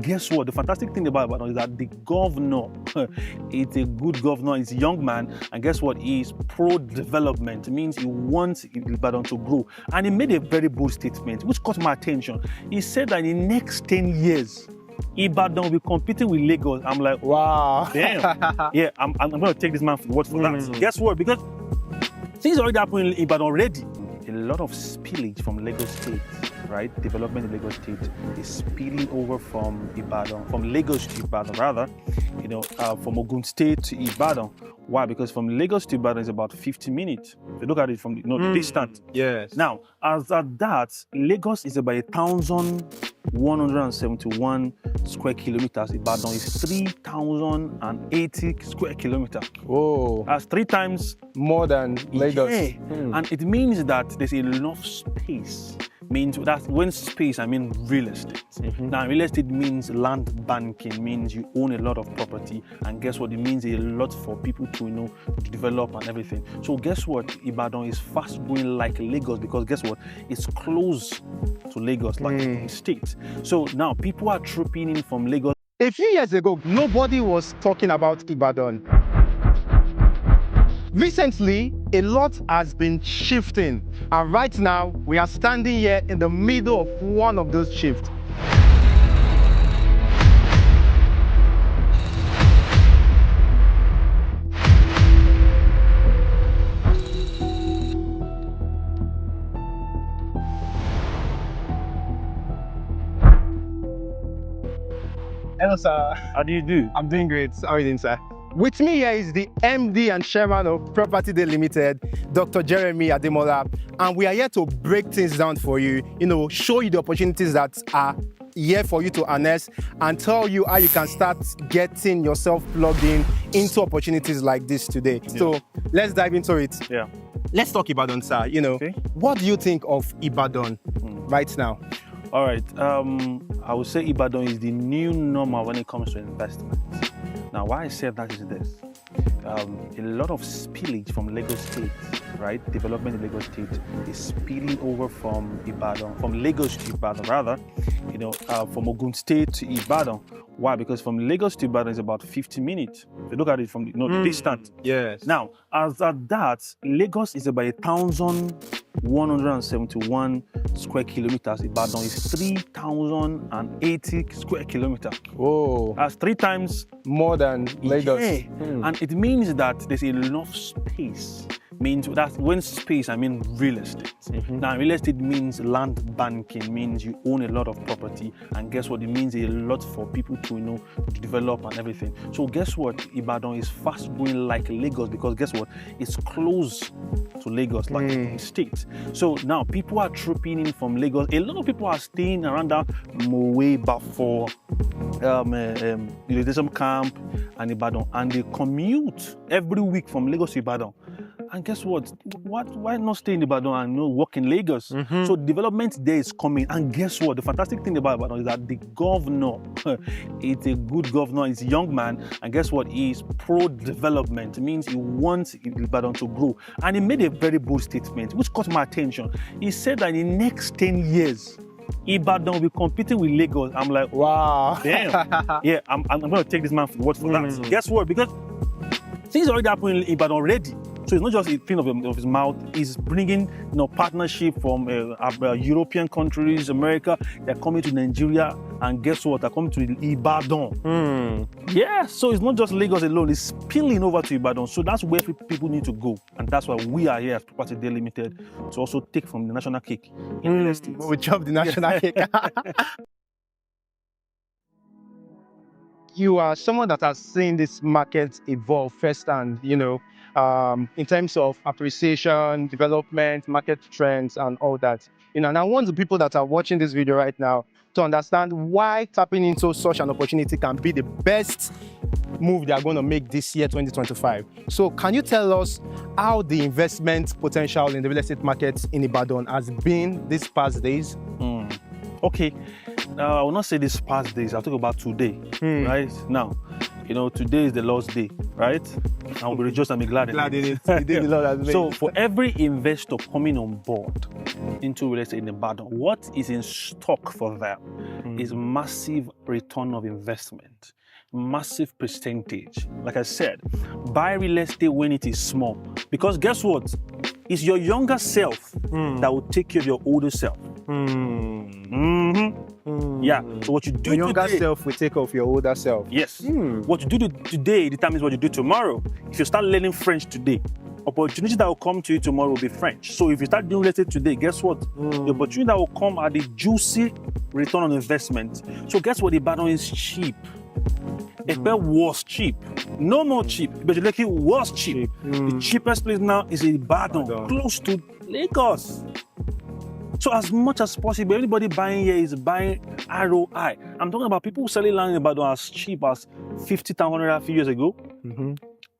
Guess what? The fantastic thing about Ibadan is that the governor, it's a good governor, he's a young man, and guess what? He's pro-development. It means he wants Ibadan to grow. And he made a very bold statement, which caught my attention. He said that in the next 10 years, Ibadan will be competing with Lagos. I'm like, wow. Damn. Yeah, I'm going to take this man for word for that. Guess what? Because things already happening in Ibadan already. A lot of spillage from Lagos State, right? Development in Lagos State is spilling over from Ibadan, from Lagos to Ibadan rather, from Ogun State to Ibadan. Why? Because from Lagos to Ibadan is about 50 minutes. If you look at it from the distance. Yes. Now, as at that, Lagos is about 1,171 square kilometers. Ibadan is 3,080 square kilometers. Oh. That's 3 times more than Lagos. Yeah. And it means that there's enough space. Means that when space, I mean real estate. Now, real estate means land banking, means you own a lot of property, and guess what? It means a lot for people to develop and everything. So guess what? Ibadan is fast growing like Lagos because guess what? It's close to Lagos, like the state. So now people are trooping in from Lagos. A few years ago, nobody was talking about Ibadan. Recently, a lot has been shifting, and right now, we are standing here in the middle of one of those shifts. Hello, sir. How do you do? I'm doing great. How are you doing, sir? With me here is the MD and Chairman of Property Day Limited, Dr. Jeremy Ademola, and we are here to break things down for you, show you the opportunities that are here for you to harness and tell you how you can start getting yourself plugged in into opportunities like this today. Yeah. So let's dive into it. Yeah. Let's talk Ibadan, sir. Okay. What do you think of Ibadan right now? All right. I would say Ibadan is the new normal when it comes to investment. Now, why I said that is this. A lot of spillage from Lagos State, right? Development in Lagos State is spilling over from Ibadan, from Lagos to Ibadan rather, from Ogun State to Ibadan. Why? Because from Lagos to Ibadan is about 50 minutes. If you look at it from the distance. Yes. Now, as at that, Lagos is about 1,171 square kilometers. Ibadan is 3,080 square kilometers. Oh. That's 3 times more than Lagos. Yeah. And it means that there's enough space. Means that when space, I mean real estate. Now, real estate means land banking, means you own a lot of property, and guess what? It means a lot for people to develop and everything. So guess what? Ibadan is fast growing like Lagos because guess what? It's close to Lagos, like the state. So now people are trooping in from Lagos. A lot of people are staying around that Mowe, Bafo, Utilization Camp and Ibadan, and they commute every week from Lagos to Ibadan. And guess what? Why not stay in Ibadan and work in Lagos? So development there is coming. And guess what? The fantastic thing about Ibadan is that the governor, it's a good governor, he's a young man, and guess what? He's pro-development. It means he wants Ibadan to grow. And he made a very bold statement, which caught my attention. He said that in the next 10 years, Ibadan will be competing with Lagos. I'm like, wow. Damn. Yeah, I'm going to take this man for word for that. Guess what? Because things already happening in Ibadan already. So it's not just a thing of his mouth. He's bringing partnership from European countries, America. They're coming to Nigeria, and guess what? They're coming to Ibadan. Yeah, so it's not just Lagos alone. It's spilling over to Ibadan. So that's where people need to go, and that's why we are here at Property Day Limited to also take from the national cake. We chop the national cake. You are someone that has seen this market evolve firsthand, in terms of appreciation, development, market trends, and all that. And I want the people that are watching this video right now to understand why tapping into such an opportunity can be the best move they are going to make this year, 2025. So can you tell us how the investment potential in the real estate market in Ibadan has been these past days? Okay. I will not say these past days. I'll talk about today, right? Now, today is the Lord's day, right? I will be rejoiced and be glad in it. The day the Lord has made. So for every investor coming on board, into real estate in Ibadan, what is in stock for them is massive return of investment, massive percentage. Like I said, buy real estate when it is small. Because guess what? It's your younger self that will take care of your older self. Yeah. So what you do Your younger today, self will take off your older self. yes. What you do today determines what you do tomorrow. If you start learning French today, opportunity that will come to you tomorrow will be French. So if you start doing real estate today, guess what? The opportunity that will come are the juicy return on investment. So guess what? Ibadan is cheap. Epe was cheap. No more cheap. Ibejuleki was cheap. The cheapest place now is Ibadan, close to Lagos. So as much as possible, everybody buying here is buying ROI. I'm talking about people selling land in Ibadan as cheap as 50,000 a few years ago.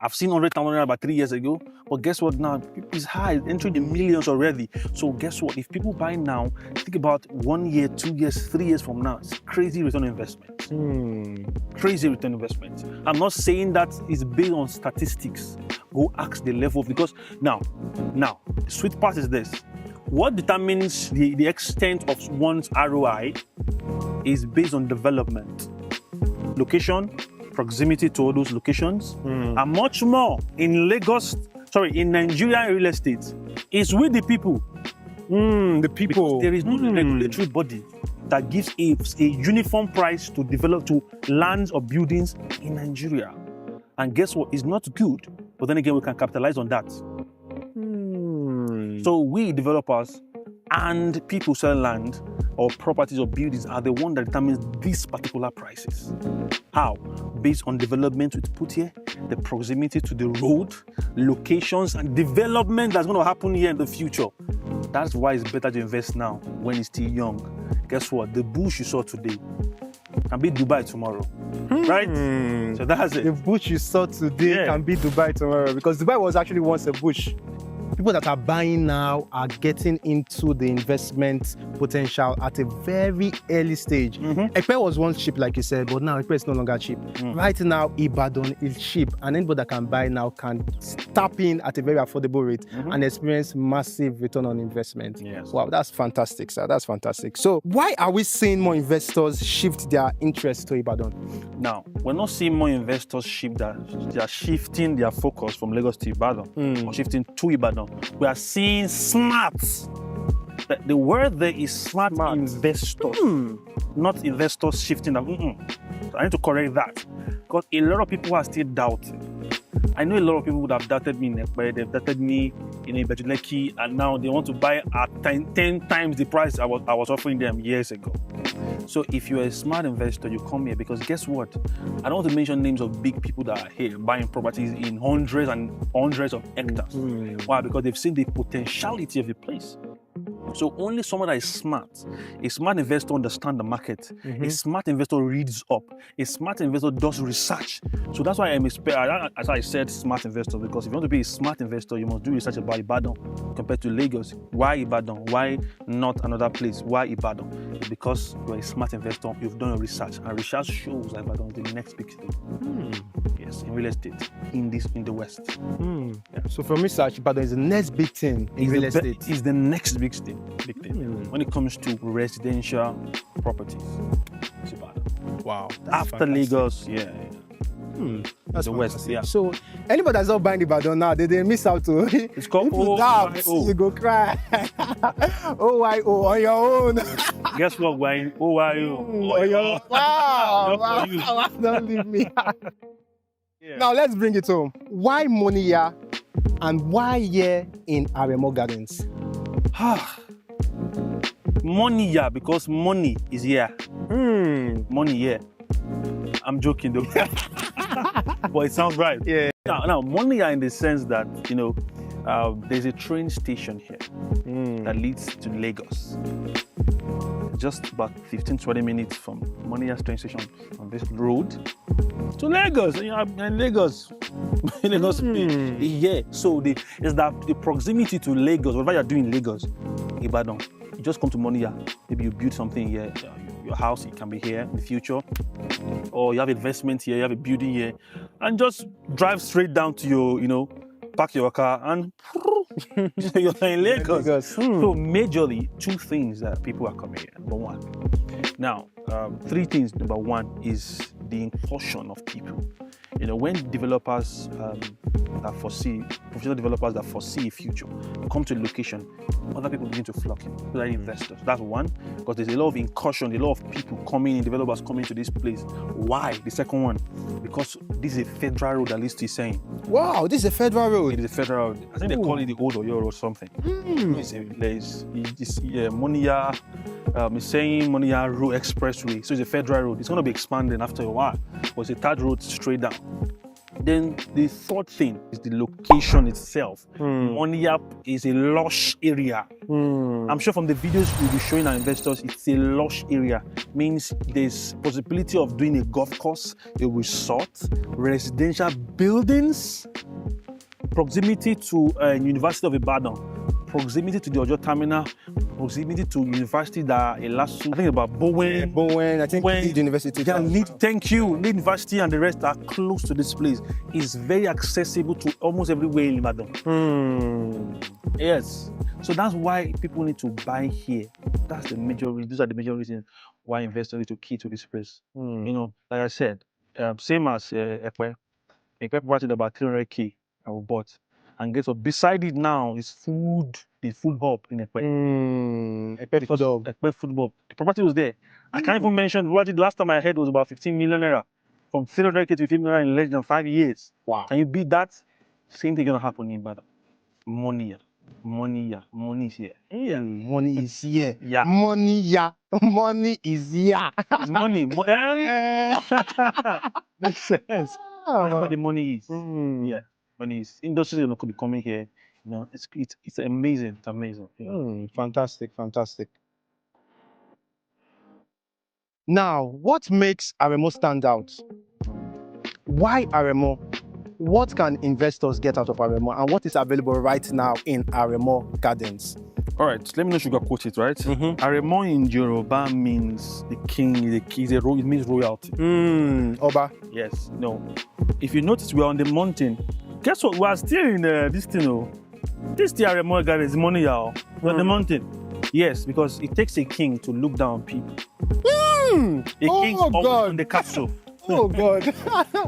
I've seen 100,000 about 3 years ago. But guess what now? It's high, it's entering the millions already. So guess what? If people buy now, think about 1 year, 2 years, 3 years from now, it's crazy return on investment. Crazy return on investment. I'm not saying that it's based on statistics. Go ask the level, because now, the sweet part is this. What determines the extent of one's ROI is based on development, location, proximity to all those locations, and much more in Nigerian real estate is with the people. The people. Because there is no regulatory body that gives a uniform price to develop to lands or buildings in Nigeria. And guess what? It's not good, but then again, we can capitalize on that. So we developers and people sell land or properties or buildings are the one that determines these particular prices. How? Based on development we put here, the proximity to the road, locations, and development that's going to happen here in the future. That's why it's better to invest now when it's still young. Guess what? The bush you saw today can be Dubai tomorrow, right? So that's it. The bush you saw today can be Dubai tomorrow, because Dubai was actually once a bush. People that are buying now are getting into the investment potential at a very early stage. Epe was once cheap, like you said, but now Epe is no longer cheap. Right now, Ibadan is cheap, and anybody that can buy now can tap in at a very affordable rate and experience massive return on investment. Yes. Wow, that's fantastic, sir. That's fantastic. So why are we seeing more investors shift their interest to Ibadan? Now, we're not seeing more investors shift that. They are shifting their focus from Lagos to Ibadan or shifting to Ibadan. We are seeing smart. The word there is smart. Investors, not investors shifting. So I need to correct that, because a lot of people are still doubting. I know a lot of people would have doubted me in Ekpe, they've doubted me in Ibejuleki, and now they want to buy at 10 times the price I was offering them years ago. So if you're a smart investor, you come here, because guess what? I don't want to mention names of big people that are here buying properties in hundreds and hundreds of hectares. Why? Because they've seen the potentiality of the place. So only someone that is smart, a smart investor understands the market. A smart investor reads up. A smart investor does research. So that's why as I said, smart investor, because if you want to be a smart investor, you must do research about Ibadan compared to Lagos. Why Ibadan? Why not another place? Why Ibadan? It's because you're a smart investor, you've done your research, and research shows that Ibadan is the next big thing. Yes, in real estate, in the West. Yeah. So from research, Ibadan is the next big thing in real estate. It's the next big thing. When it comes to residential properties. It's Ibadan. Wow. After fantastic. Lagos, That's the West, fantastic. So anybody that's not buying Ibadan now, they miss out to. It's called if you doubt, you go cry. OYO on your own. Guess what, Wayne? Wow. Wow. Don't leave me. Now let's bring it home. Why money here, and why here in Aremo Gardens? Money here, because money is here. Money here. I'm joking though. But it sounds right. Yeah. Now, money here in the sense that, there's a train station here that leads to Lagos. Just about 15-20 minutes from Moniya's train station on this road to Lagos. In Lagos. Lagos. Yeah. So it's that the proximity to Lagos, whatever you're doing in Lagos, Ibadan, you just come to Moniya. Maybe you build something here, your house, it can be here in the future. Or you have investment here, you have a building here, and just drive straight down to your, park your car and You're in Lagos. So Hmm. majorly, two things that people are coming here. Number one. Now, three things. Number one is the incursion of people. You know, when developers that foresee, professional developers that foresee a future, come to a location, other people begin to flock in, other investors. That's one, because there's a lot of incursion, a lot of people coming in, developers coming to this place. Why? The second one, because this is a federal road, at least he's saying. Wow, this is a federal road. It is a federal road. I think they call it the Old Oyo or something. It's Moniya, it's saying Moniya Road Expressway. So it's a federal road. It's going to be expanding after a while. But it's a third road straight down. Then the third thing is the location itself. Moniya is a lush area. I'm sure from the videos we'll be showing our investors, it's a lush area. Means there's possibility of doing a golf course, a resort, residential buildings, proximity to University of Ibadan, proximity to the Ojo Terminal, proximity to university that I think about Bowen. Bowen, I think Leeds University. Yeah, thank you. Leeds University and the rest are close to this place. It's very accessible to almost everywhere in Ibadan. Yes. So that's why people need to buy here. That's the major reason. Those are the major reasons why investors need to key to this place. You know, like I said, same as Ekwe. Ekwe bought it about 300K. I bought. And guess what? Beside it now is food, the food hub in Ekwe. Ekwe food hub. Ekwe food hub. The property was there. I can't even mention what the last time I heard was about 15 million naira. From 300K to 15 million in less than 5 years. Wow. Can you beat that? Same thing gonna happen in Ibadan. Money is here. Yeah, money is here. Yeah. Money is here. It's money. Makes sense. That's where the money is. Yeah. Money is. Industries could be coming here. You know, it's amazing. It's amazing. Yeah. Fantastic. Now, what makes Aremo stand out? Why Aremo? What can investors get out of Aremo, and what is available right now in Aremo Gardens? All right, let me not sugarcoat it, right? Aremo in Yoruba means the king, it means royalty. Oba. Yes, no. If you notice, we're on the mountain. Guess what? We are still in this thing, oh. This the Aremo Gardens, money, y'all. We're on the mountain. Yes, because it takes a king to look down on people. A king's always on the castle. Oh God!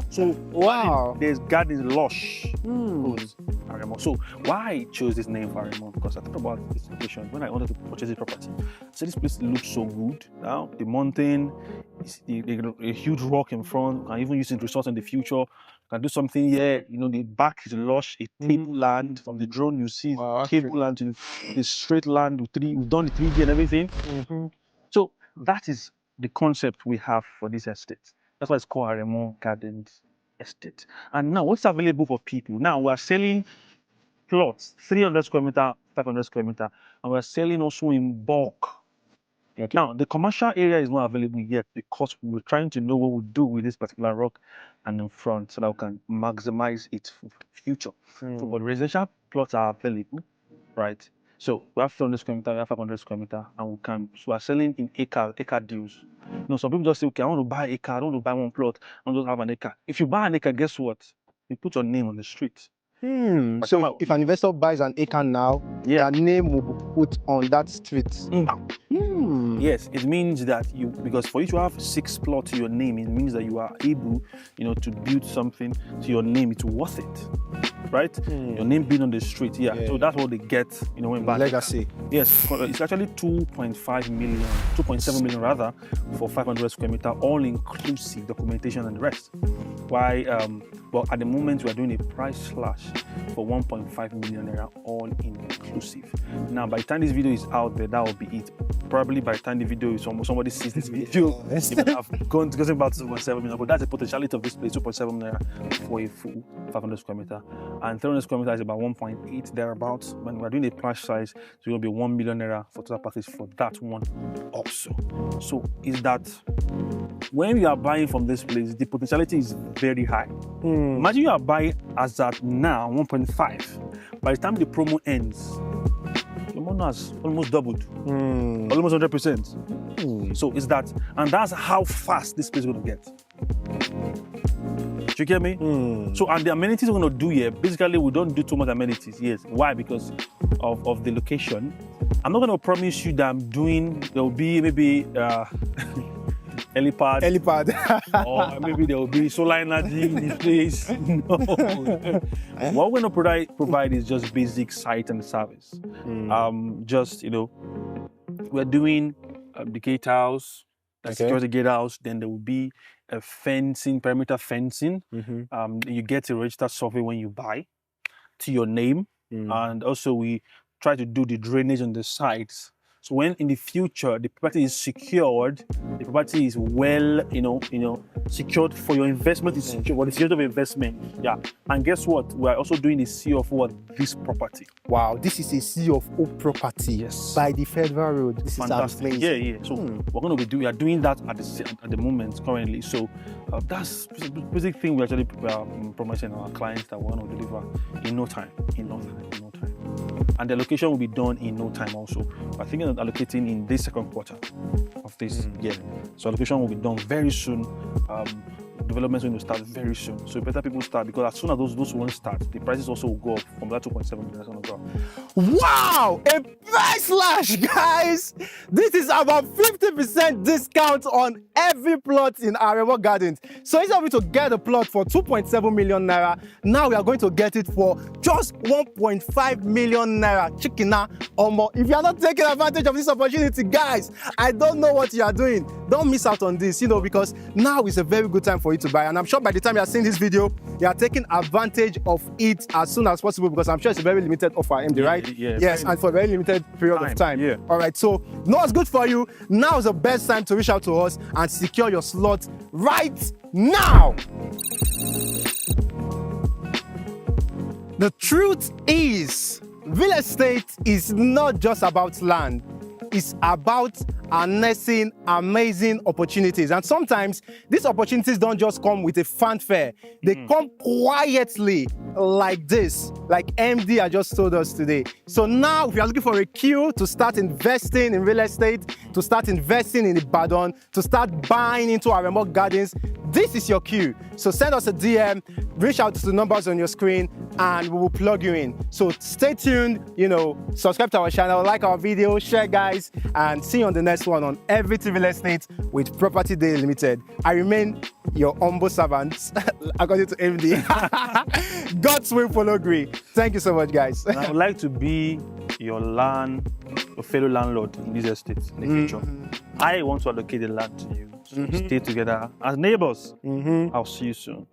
So wow, there's gardens lush. Aremo. So why I chose this name for Aremo? Because I thought about this location when I wanted to purchase this property. So this place looks so good. Now the mountain, a huge rock in front. Can even use it resort in the future. Can do something here. You know, the back is lush. A table land from the drone you see. Table land to the straight land. We've done the 3D and everything. So that is the concept we have for this estate. That's why it's called Aremo Gardens Estate. And now, what's available for people? Now, we're selling plots, 300 square meter, 500 square meter, and we're selling also in bulk. Okay. Now, the commercial area is not available yet because we're trying to know what we do with this particular rock and in front so that we can maximize its future. So, but residential plots are available, right? So we have 300 square meter, we have 500 square meter, and so we're selling in acre deals. You know, some people just say, okay, I want to buy an acre, I don't want to buy one plot, I don't have an acre. If you buy an acre, guess what? You put your name on the street. So if an investor buys an acre now, their name will be put on that street. Yes, it means that because for you to have 6 plots to your name, it means that you are able, you know, to build something to your name. It's worth it, right? Your name being on the street, So that's what they get, you know, when buying legacy. Yes, it's actually 2.5 million, 2.7 million rather, for 500 square meter, all inclusive documentation and the rest. Why? Well, at the moment we are doing a price slash for 1.5 million naira, all inclusive. Now, by the time this video is out there, that will be it. Probably by the time the video is almost somebody sees this video, it will have gone about 2.7 million. But that's the potentiality of this place, 2.7 million naira for a full 500 square meter, and 300 square meter is about 1.8 thereabouts. When we're doing the price size, it's going to be 1 million naira for total package for that one also. So is that when you are buying from this place, the potentiality is very high. Imagine you are buying as at now 1.5. By the time the promo ends, the money has almost doubled, almost 100%. So it's that, and that's how fast this place is going to get. Do you get me? So, and the amenities we're going to do here, basically, we don't do too much amenities. Yes. Why? Because of the location. I'm not going to promise you that I'm doing, there will be maybe helipad. Or maybe there will be solar energy in this place. No. What we're going to provide is just basic site and service. Just, we're doing the gatehouse, the security gatehouse, then there will be a fencing, perimeter fencing. You get a registered survey when you buy to your name. And also we try to do the drainage on the sites. So when in the future the property is secured, the property is well, secured for your investment, is secure for the security of investment. Yeah. And guess what? We're also doing the C of what? This property. Wow, this is a C of O property. Yes. By the Federal Road. This Fantastic. is our place. Yeah. So we are doing that at the moment currently. So that's the basic thing we're actually promising our clients that we're going to deliver in no time. And the allocation will be done in no time also. I think I'm allocating in this second quarter of this year. So allocation will be done very soon. Developments going to start very soon. So better people start, because as soon as those ones start, the prices also will go up from that 2.7 million. Going to go up. Wow! A price slash, guys! This is about 50% discount on every plot in Aremo Gardens. So instead of you to get a plot for 2.7 million naira, now we are going to get it for just 1.5 million naira. Chikina Omo. If you are not taking advantage of this opportunity, guys, I don't know what you are doing. Don't miss out on this, because now is a very good time for you to buy. And I'm sure by the time you are seeing this video, you are taking advantage of it as soon as possible, because I'm sure it's a very limited offer, MD, right? Yeah. Yes, and for a very limited period of time. Yeah. All right, so know what's good for you. Now is the best time to reach out to us and secure your slot right now. The truth is, real estate is not just about land. It's about harnessing amazing opportunities. And sometimes these opportunities don't just come with a fanfare. They come quietly like this, like MD I just told us today. So now if you're looking for a cue to start investing in real estate, to start investing in Ibadan, to start buying into Aremo Gardens, this is your cue. So send us a DM, reach out to the numbers on your screen, and we will plug you in. So stay tuned, subscribe to our channel, like our video, share, guys, and see you on the next one on Everything Real Estate with Property Day Limited. I remain your humble servant, according to MD. God's will follow agree. Thank you so much, guys. And I would like to be your fellow landlord in this estate in the future. I want to allocate the land to you. So stay together as neighbors. I'll see you soon.